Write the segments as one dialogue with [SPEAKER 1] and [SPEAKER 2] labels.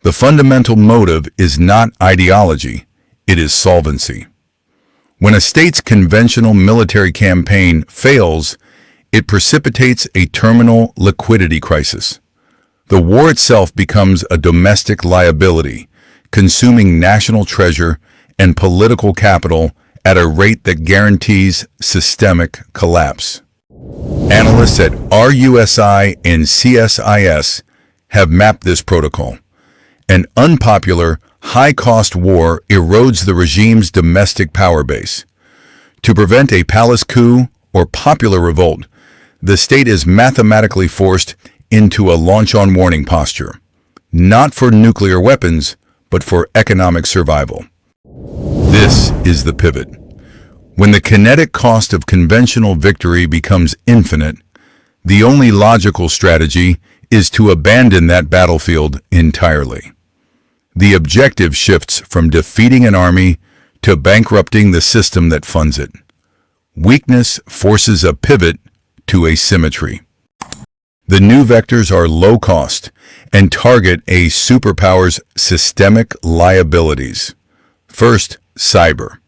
[SPEAKER 1] The fundamental motive is not ideology, it is solvency. When a state's conventional military campaign fails, it precipitates a terminal liquidity crisis. The war itself becomes a domestic liability, consuming national treasure and political capital at a rate that guarantees systemic collapse. Analysts at RUSI and CSIS have mapped this protocol. An unpopular, high-cost war erodes the regime's domestic power base. To prevent a palace coup or popular revolt, the state is mathematically forced into a launch-on-warning posture, not for nuclear weapons, but for economic survival. This is the pivot. When the kinetic cost of conventional victory becomes infinite, the only logical strategy is to abandon that battlefield entirely. The objective shifts from defeating an army to bankrupting the system that funds it. Weakness forces a pivot to asymmetry. The new vectors are low cost and target a superpower's systemic liabilities. First, cyber.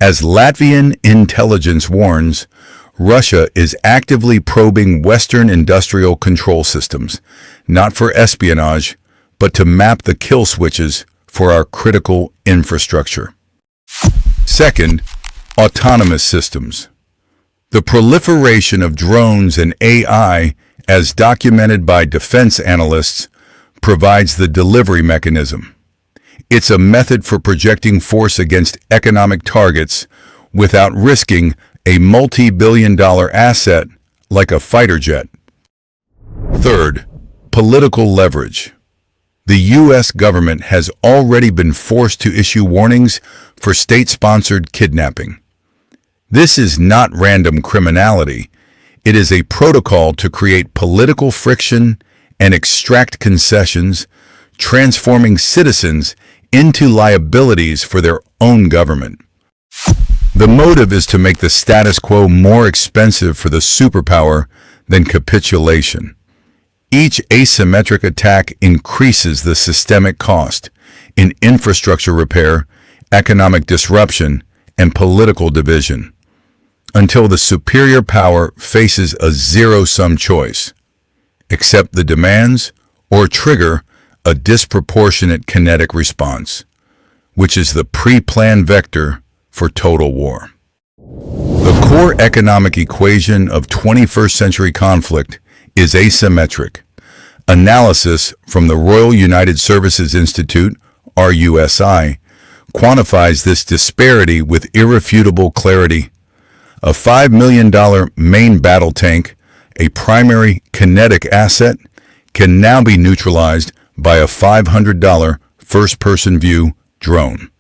[SPEAKER 1] As Latvian intelligence warns, Russia is actively probing Western industrial control systems, not for espionage, but to map the kill switches for our critical infrastructure. Second, autonomous systems. The proliferation of drones and AI, as documented by defense analysts, provides the delivery mechanism. It's a method for projecting force against economic targets without risking a multi-billion-dollar asset like a fighter jet. Third, political leverage. The U.S. government has already been forced to issue warnings for state-sponsored kidnapping. This is not random criminality. It is a protocol to create political friction and extract concessions, transforming citizens into liabilities for their own government. The motive is to make the status quo more expensive for the superpower than capitulation. Each asymmetric attack increases the systemic cost in infrastructure repair, economic disruption, and political division, until the superior power faces a zero-sum choice: accept the demands or trigger a disproportionate kinetic response, which is the pre-planned vector for total war. The core economic equation of 21st century conflict is asymmetric. Analysis from the Royal United Services Institute, RUSI, quantifies this disparity with irrefutable clarity. A $5 million main battle tank, a primary kinetic asset, can now be neutralized by a $500 first-person view drone.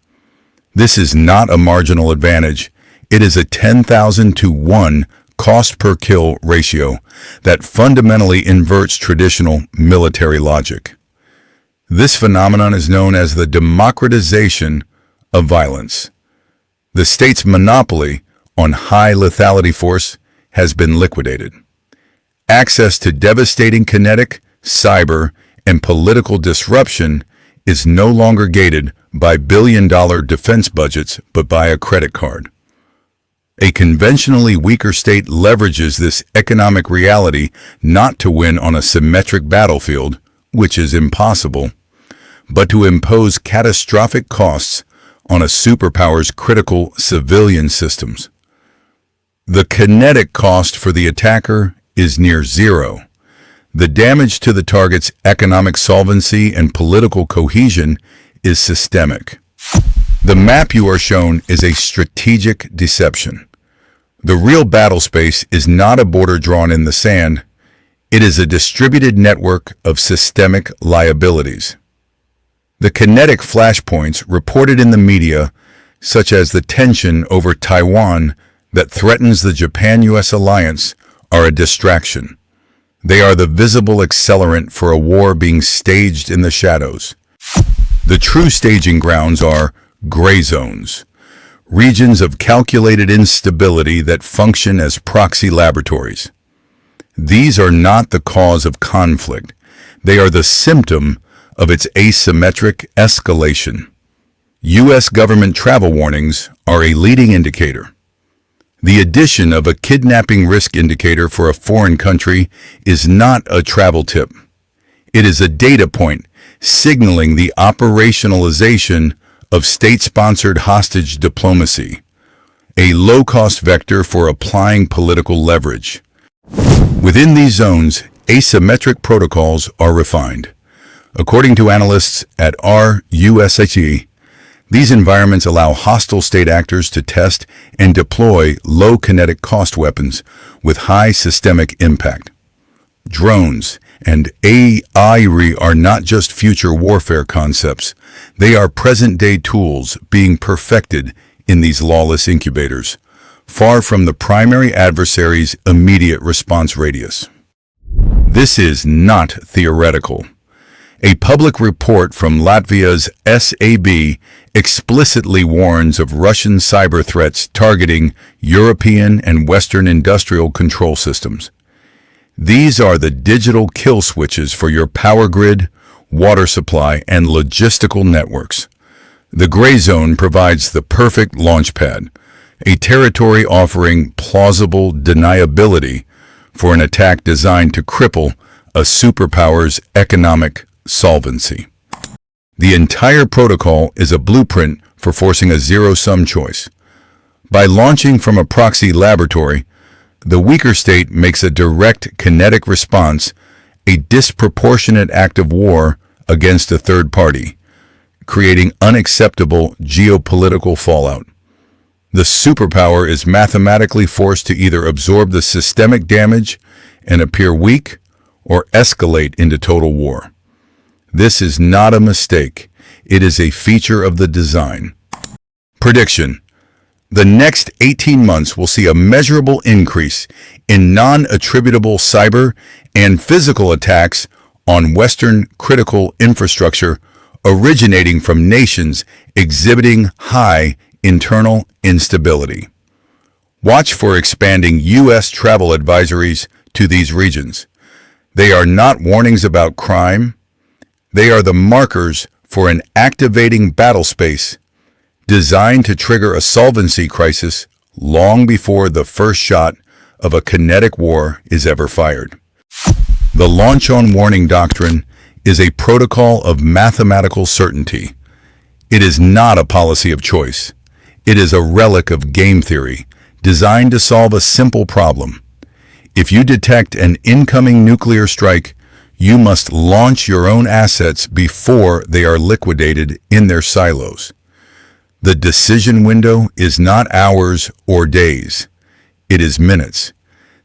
[SPEAKER 1] This is not a marginal advantage. It is a 10,000 to 1 cost per kill ratio that fundamentally inverts traditional military logic. This phenomenon is known as the democratization of violence. The state's monopoly on high lethality force has been liquidated. Access to devastating kinetic, cyber, and political disruption is no longer gated by billion-dollar defense budgets but by a credit card. A conventionally weaker state leverages this economic reality not to win on a symmetric battlefield, which is impossible, but to impose catastrophic costs on a superpower's critical civilian systems. The kinetic cost for the attacker is near zero. The damage to the target's economic solvency and political cohesion is systemic. The map you are shown is a strategic deception. The real battle space is not a border drawn in the sand. It is a distributed network of systemic liabilities. The kinetic flashpoints reported in the media, such as the tension over Taiwan that threatens the Japan-US alliance, are a distraction. They are the visible accelerant for a war being staged in the shadows. The true staging grounds are gray zones, regions of calculated instability that function as proxy laboratories. These are not the cause of conflict. They are the symptom of its asymmetric escalation. U.S. government travel warnings are a leading indicator. The addition of a kidnapping risk indicator for a foreign country is not a travel tip. It is a data point signaling the operationalization of state-sponsored hostage diplomacy, a low-cost vector for applying political leverage. Within these zones, asymmetric protocols are refined. According to analysts at RUSHE, these environments allow hostile state actors to test and deploy low kinetic cost weapons with high systemic impact. Drones and AI are not just future warfare concepts. They are present-day tools being perfected in these lawless incubators, far from the primary adversary's immediate response radius. This is not theoretical. A public report from Latvia's SAB explicitly warns of Russian cyber threats targeting European and Western industrial control systems. These are the digital kill switches for your power grid, water supply, and logistical networks. The gray zone provides the perfect launchpad, a territory offering plausible deniability for an attack designed to cripple a superpower's economic solvency. The entire protocol is a blueprint for forcing a zero-sum choice. By launching from a proxy laboratory, the weaker state makes a direct kinetic response, a disproportionate act of war against a third party, creating unacceptable geopolitical fallout. The superpower is mathematically forced to either absorb the systemic damage and appear weak or escalate into total war. This is not a mistake. It is a feature of the design. Prediction: the next 18 months will see a measurable increase in non-attributable cyber and physical attacks on Western critical infrastructure originating from nations exhibiting high internal instability. Watch for expanding U.S. travel advisories to these regions. They are not warnings about crime. They are the markers for an activating battle space designed to trigger a solvency crisis long before the first shot of a kinetic war is ever fired. The launch-on warning doctrine is a protocol of mathematical certainty. It is not a policy of choice. It is a relic of game theory designed to solve a simple problem. If you detect an incoming nuclear strike, you must launch your own assets before they are liquidated in their silos. The decision window is not hours or days. It is minutes.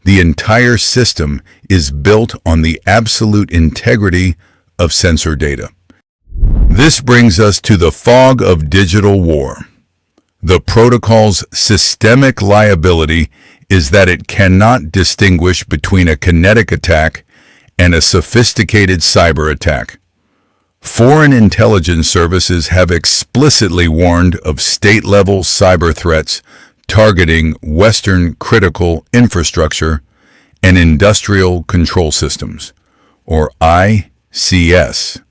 [SPEAKER 1] The entire system is built on the absolute integrity of sensor data. This brings us to the fog of digital war. The protocol's systemic liability is that it cannot distinguish between a kinetic attack and a sophisticated cyber attack. Foreign intelligence services have explicitly warned of state-level cyber threats targeting Western critical infrastructure and industrial control systems, or ICS.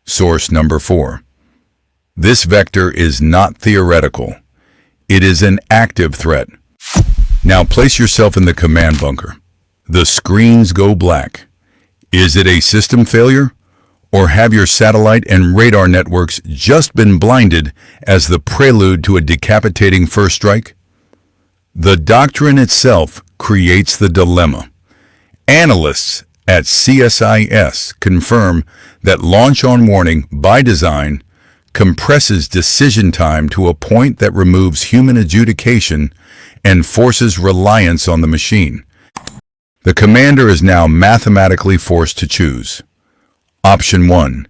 [SPEAKER 1] Source number 4. This vector is not theoretical. It is an active threat. Now place yourself in the command bunker. The screens go black. Is it a system failure? Or have your satellite and radar networks just been blinded as the prelude to a decapitating first strike? The doctrine itself creates the dilemma. Analysts at CSIS confirm that launch-on warning, by design, compresses decision time to a point that removes human adjudication and forces reliance on the machine. The commander is now mathematically forced to choose. Option 1.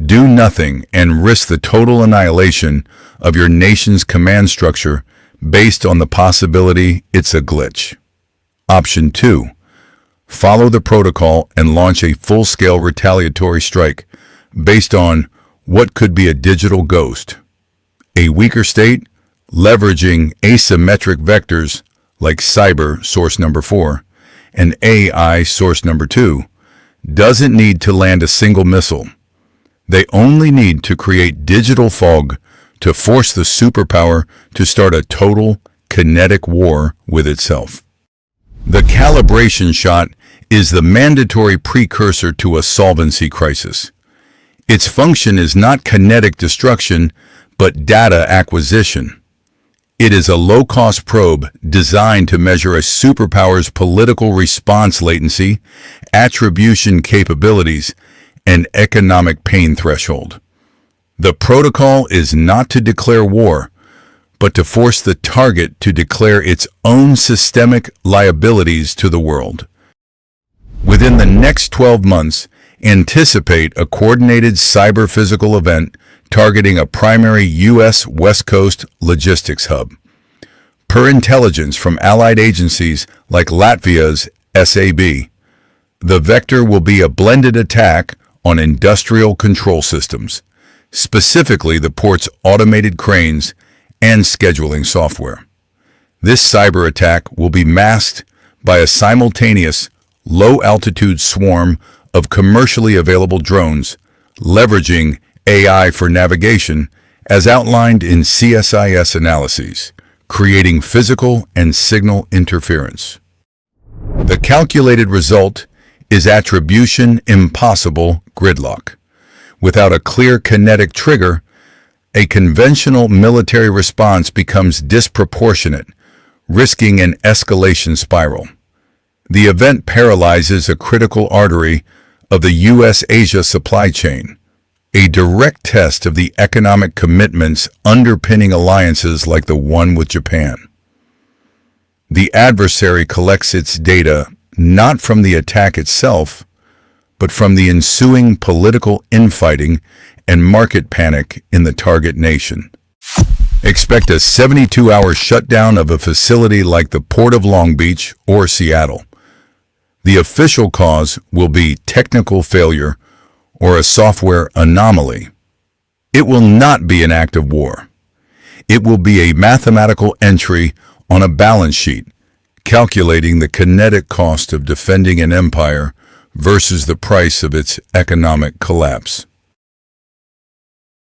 [SPEAKER 1] Do nothing and risk the total annihilation of your nation's command structure based on the possibility it's a glitch. Option 2. Follow the protocol and launch a full-scale retaliatory strike based on what could be a digital ghost. A weaker state, leveraging asymmetric vectors like cyber, source number 4, and AI, source number 2, doesn't need to land a single missile. They only need to create digital fog to force the superpower to start a total kinetic war with itself. The calibration shot is the mandatory precursor to a solvency crisis. Its function is not kinetic destruction, but data acquisition. It is a low-cost probe designed to measure a superpower's political response latency, attribution capabilities, and economic pain threshold. The protocol is not to declare war, but to force the target to declare its own systemic liabilities to the world. Within the next 12 months, anticipate a coordinated cyber-physical event targeting a primary U.S. West Coast logistics hub. Per intelligence from allied agencies like Latvia's SAB, the vector will be a blended attack on industrial control systems, specifically the port's automated cranes and scheduling software. This cyber attack will be masked by a simultaneous low-altitude swarm of commercially available drones, leveraging AI for navigation as outlined in CSIS analyses, creating physical and signal interference. The calculated result is attribution impossible gridlock. Without a clear kinetic trigger, a conventional military response becomes disproportionate, risking an escalation spiral. The event paralyzes a critical artery of the U.S.-Asia supply chain, a direct test of the economic commitments underpinning alliances like the one with Japan. The adversary collects its data not from the attack itself, but from the ensuing political infighting and market panic in the target nation. Expect a 72-hour shutdown of a facility like the Port of Long Beach or Seattle. The official cause will be technical failure or a software anomaly. It will not be an act of war. It will be a mathematical entry on a balance sheet, calculating the kinetic cost of defending an empire versus the price of its economic collapse.